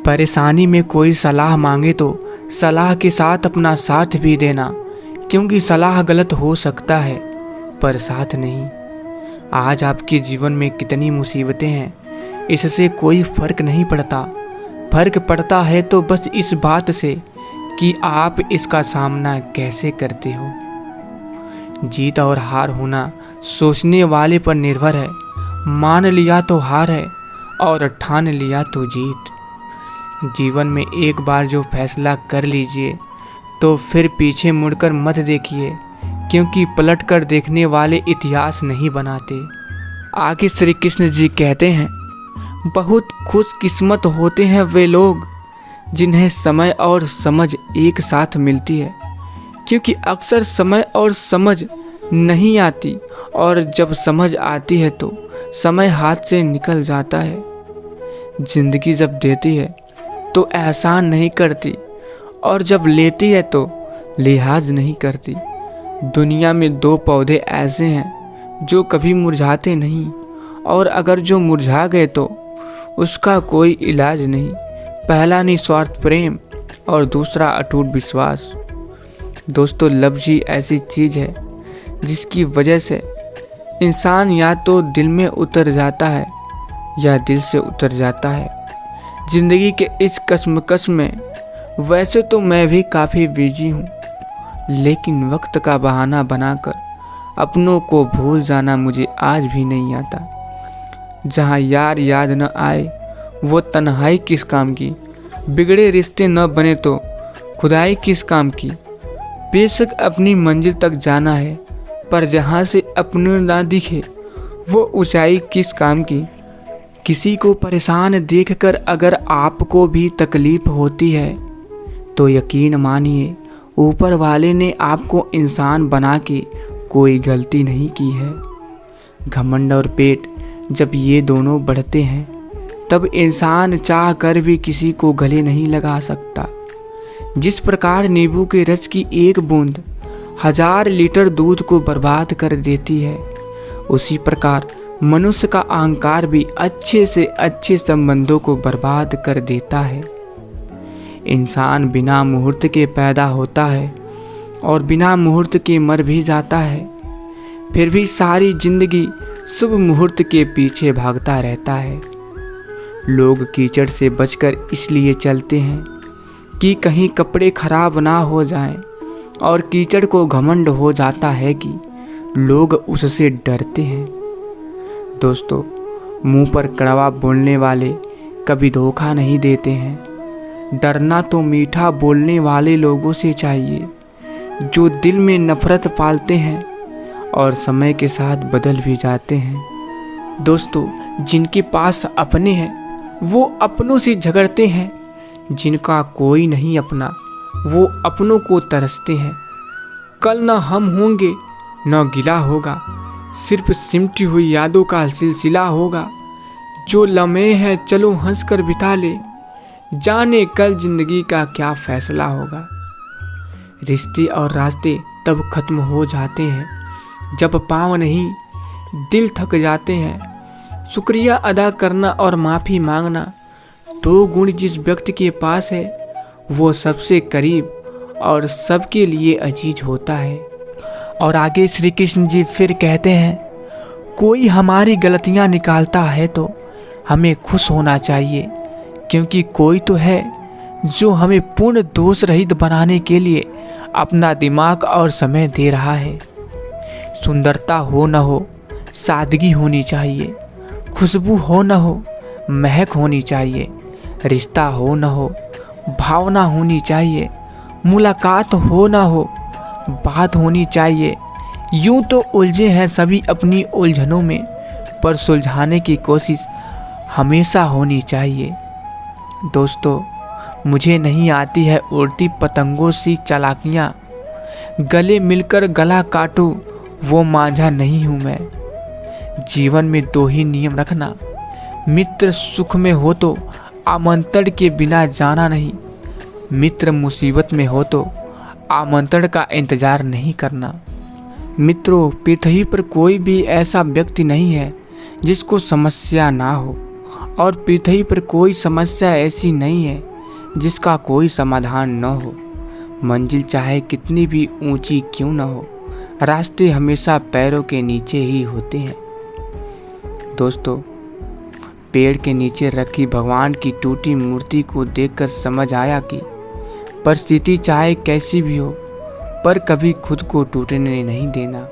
परेशानी में कोई सलाह मांगे तो सलाह के साथ अपना साथ भी देना, क्योंकि सलाह गलत हो सकता है पर साथ नहीं। आज आपके जीवन में कितनी मुसीबतें हैं, इससे कोई फर्क नहीं पड़ता। फर्क पड़ता है तो बस इस बात से कि आप इसका सामना कैसे करते हो। जीत और हार होना सोचने वाले पर निर्भर है। मान लिया तो हार है और ठान लिया तो जीत। जीवन में एक बार जो फैसला कर लीजिए तो फिर पीछे मुड़कर मत देखिए, क्योंकि पलट कर देखने वाले इतिहास नहीं बनाते। आगे श्री कृष्ण जी कहते हैं, बहुत खुशकिस्मत होते हैं वे लोग जिन्हें समय और समझ एक साथ मिलती है, क्योंकि अक्सर समय और समझ नहीं आती, और जब समझ आती है तो समय हाथ से निकल जाता है। जिंदगी जब देती है तो एहसान नहीं करती, और जब लेती है तो लिहाज नहीं करती। दुनिया में दो पौधे ऐसे हैं जो कभी मुरझाते नहीं, और अगर जो मुरझा गए तो उसका कोई इलाज नहीं। पहला निस्वार्थ प्रेम और दूसरा अटूट विश्वास। दोस्तों, लफ्ज़ ही ऐसी चीज़ है जिसकी वजह से इंसान या तो दिल में उतर जाता है या दिल से उतर जाता है। ज़िंदगी के इस कश्मकश में वैसे तो मैं भी काफ़ी बिजी हूँ, लेकिन वक्त का बहाना बनाकर अपनों को भूल जाना मुझे आज भी नहीं आता। जहाँ यार याद न आए वो तन्हाई किस काम की, बिगड़े रिश्ते न बने तो खुदाई किस काम की। बेशक अपनी मंजिल तक जाना है, पर जहाँ से अपने ना दिखे वो ऊंचाई किस काम की। किसी को परेशान देखकर अगर आपको भी तकलीफ होती है तो यकीन मानिए ऊपर वाले ने आपको इंसान बना के कोई गलती नहीं की है। घमंड और पेट जब ये दोनों बढ़ते हैं तब इंसान चाह कर भी किसी को गले नहीं लगा सकता। जिस प्रकार नींबू के रस की एक बूंद 1000 लीटर दूध को बर्बाद कर देती है, उसी प्रकार मनुष्य का अहंकार भी अच्छे से अच्छे संबंधों को बर्बाद कर देता है। इंसान बिना मुहूर्त के पैदा होता है और बिना मुहूर्त के मर भी जाता है, फिर भी सारी जिंदगी शुभ मुहूर्त के पीछे भागता रहता है। लोग कीचड़ से बचकर इसलिए चलते हैं कि कहीं कपड़े खराब ना हो जाएं, और कीचड़ को घमंड हो जाता है कि लोग उससे डरते हैं। दोस्तों, मुंह पर कड़वा बोलने वाले कभी धोखा नहीं देते हैं। डरना तो मीठा बोलने वाले लोगों से चाहिए जो दिल में नफरत पालते हैं और समय के साथ बदल भी जाते हैं। दोस्तों, जिनके पास अपने हैं वो अपनों से झगड़ते हैं, जिनका कोई नहीं अपना वो अपनों को तरसते हैं। कल न हम होंगे न गिला होगा, सिर्फ सिमटी हुई यादों का सिलसिला होगा। जो लम्हे हैं चलो हंस कर बिता ले, जाने कल जिंदगी का क्या फैसला होगा। रिश्ते और रास्ते तब खत्म हो जाते हैं जब पाँव नहीं दिल थक जाते हैं। शुक्रिया अदा करना और माफ़ी मांगना, 2 गुण जिस व्यक्ति के पास है वो सबसे करीब और सबके लिए अजीज होता है। और आगे श्री कृष्ण जी फिर कहते हैं, कोई हमारी गलतियां निकालता है तो हमें खुश होना चाहिए, क्योंकि कोई तो है जो हमें पूर्ण दोष रहित बनाने के लिए अपना दिमाग और समय दे रहा है। सुंदरता हो न हो, सादगी होनी चाहिए। खुशबू हो न हो, महक होनी चाहिए। रिश्ता हो न हो, भावना होनी चाहिए। मुलाकात हो न हो, बात होनी चाहिए। यूं तो उलझे हैं सभी अपनी उलझनों में, पर सुलझाने की कोशिश हमेशा होनी चाहिए। दोस्तों, मुझे नहीं आती है उड़ती पतंगों सी चालाकियाँ, गले मिलकर गला काटूं वो मांझा नहीं हूँ मैं। जीवन में 2 ही नियम रखना, मित्र सुख में हो तो आमंत्रण के बिना जाना नहीं, मित्र मुसीबत में हो तो आमंत्रण का इंतजार नहीं करना। मित्रों, पृथ्वी पर कोई भी ऐसा व्यक्ति नहीं है जिसको समस्या ना हो, और पृथ्वी पर कोई समस्या ऐसी नहीं है जिसका कोई समाधान न हो। मंजिल चाहे कितनी भी ऊंची क्यों न हो, रास्ते हमेशा पैरों के नीचे ही होते हैं। दोस्तों, पेड़ के नीचे रखी भगवान की टूटी मूर्ति को देखकर समझ आया कि परिस्थिति चाहे कैसी भी हो, पर कभी खुद को टूटने नहीं देना,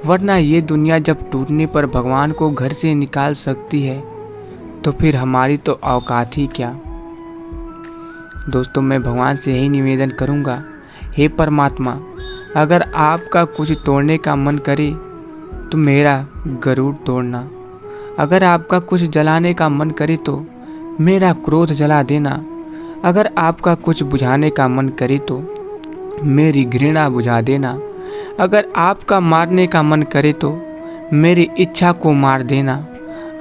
वरना ये दुनिया जब टूटने पर भगवान को घर से निकाल सकती है तो फिर हमारी तो औकात ही क्या। दोस्तों, मैं भगवान से यही निवेदन करूँगा, हे परमात्मा, अगर आपका कुछ तोड़ने का मन करे तो मेरा गरुड़ तोड़ना, अगर आपका कुछ जलाने का मन करे तो मेरा क्रोध जला देना, अगर आपका कुछ बुझाने का मन करे तो मेरी घृणा बुझा देना, अगर आपका मारने का मन करे तो मेरी इच्छा को मार देना,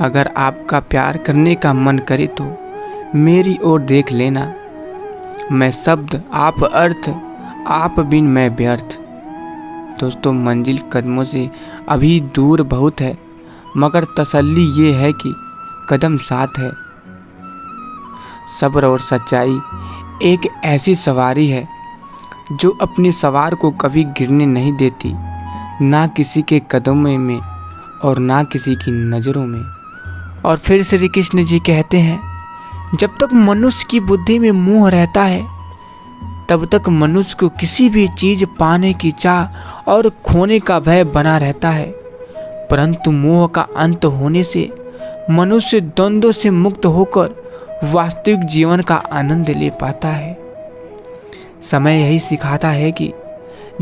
अगर आपका प्यार करने का मन करे तो मेरी ओर देख लेना। मैं शब्द, आप अर्थ, आप बिन मैं व्यर्थ। दोस्तों, मंजिल कदमों से अभी दूर बहुत है, मगर तसल्ली ये है कि कदम साथ है। सब्र और सच्चाई एक ऐसी सवारी है जो अपनी सवार को कभी गिरने नहीं देती, ना किसी के कदमों में और ना किसी की नज़रों में। और फिर श्री कृष्ण जी कहते हैं, जब तक मनुष्य की बुद्धि में मोह रहता है तब तक मनुष्य को किसी भी चीज़ पाने की चाह और खोने का भय बना रहता है, परंतु मोह का अंत होने से मनुष्य द्वंद्व से मुक्त होकर वास्तविक जीवन का आनंद ले पाता है। समय यही सिखाता है कि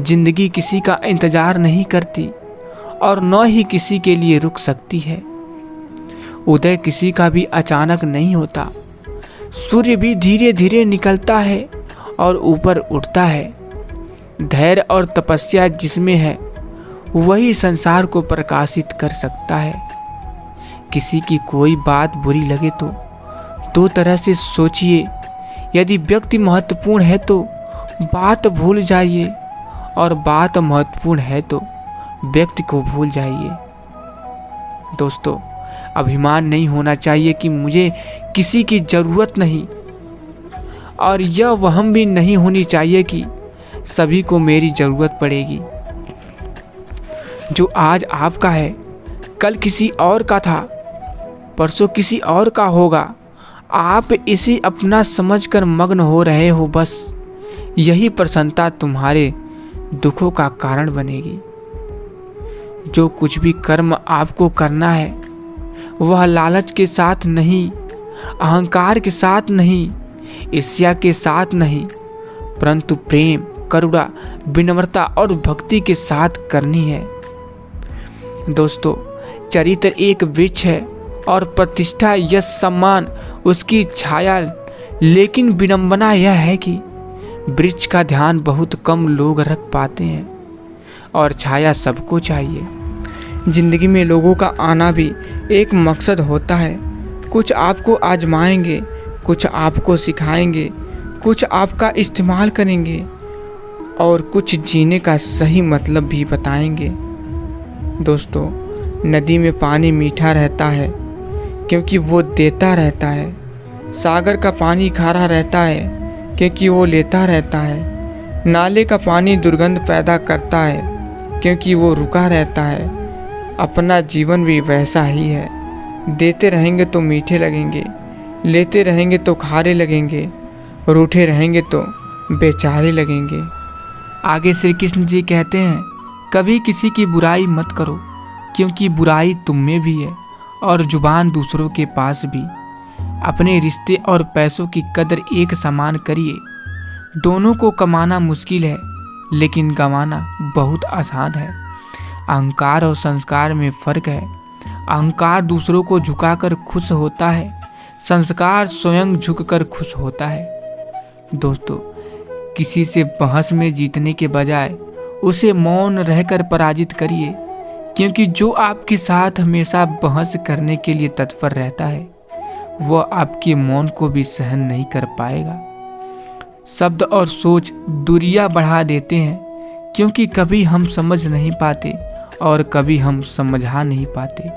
जिंदगी किसी का इंतजार नहीं करती और न ही किसी के लिए रुक सकती है। उदय किसी का भी अचानक नहीं होता, सूर्य भी धीरे धीरे निकलता है और ऊपर उठता है। धैर्य और तपस्या जिसमें है वही संसार को प्रकाशित कर सकता है। किसी की कोई बात बुरी लगे तो दो तरह से सोचिए, यदि व्यक्ति महत्वपूर्ण है तो बात भूल जाइए और बात महत्वपूर्ण है तो व्यक्ति को भूल जाइए। दोस्तों, अभिमान नहीं होना चाहिए कि मुझे किसी की ज़रूरत नहीं, और यह वहम भी नहीं होनी चाहिए कि सभी को मेरी ज़रूरत पड़ेगी। जो आज आपका है कल किसी और का था, परसों किसी और का होगा। आप इसे अपना समझकर मग्न हो रहे हो, बस यही प्रसन्नता तुम्हारे दुखों का कारण बनेगी। जो कुछ भी कर्म आपको करना है वह लालच के साथ नहीं, अहंकार के साथ नहीं, ईर्ष्या के साथ नहीं, परंतु प्रेम, करुणा, विनम्रता और भक्ति के साथ करनी है। दोस्तों, चरित्र एक वृक्ष है और प्रतिष्ठा, यश, सम्मान उसकी छाया, लेकिन विडंबना यह है कि वृक्ष का ध्यान बहुत कम लोग रख पाते हैं और छाया सबको चाहिए। जिंदगी में लोगों का आना भी एक मकसद होता है। कुछ आपको आजमाएंगे, कुछ आपको सिखाएंगे, कुछ आपका इस्तेमाल करेंगे और कुछ जीने का सही मतलब भी बताएंगे। दोस्तों, नदी में पानी मीठा रहता है क्योंकि वो देता रहता है। सागर का पानी खारा रहता है क्योंकि वो लेता रहता है। नाले का पानी दुर्गंध पैदा करता है क्योंकि वो रुका रहता है। अपना जीवन भी वैसा ही है। देते रहेंगे तो मीठे लगेंगे, लेते रहेंगे तो खारे लगेंगे, रूठे रहेंगे तो बेचारे लगेंगे। आगे श्री कृष्ण जी कहते हैं, कभी किसी की बुराई मत करो क्योंकि बुराई तुम में भी है और जुबान दूसरों के पास भी। अपने रिश्ते और पैसों की कदर एक समान करिए। दोनों को कमाना मुश्किल है लेकिन गंवाना बहुत आसान है। अहंकार और संस्कार में फ़र्क है। अहंकार दूसरों को झुकाकर खुश होता है, संस्कार स्वयं झुककर खुश होता है। दोस्तों, किसी से बहस में जीतने के बजाय उसे मौन रहकर पराजित करिए, क्योंकि जो आपके साथ हमेशा बहस करने के लिए तत्पर रहता है वह आपके मौन को भी सहन नहीं कर पाएगा। शब्द और सोच दूरियां बढ़ा देते हैं, क्योंकि कभी हम समझ नहीं पाते और कभी हम समझा नहीं पाते।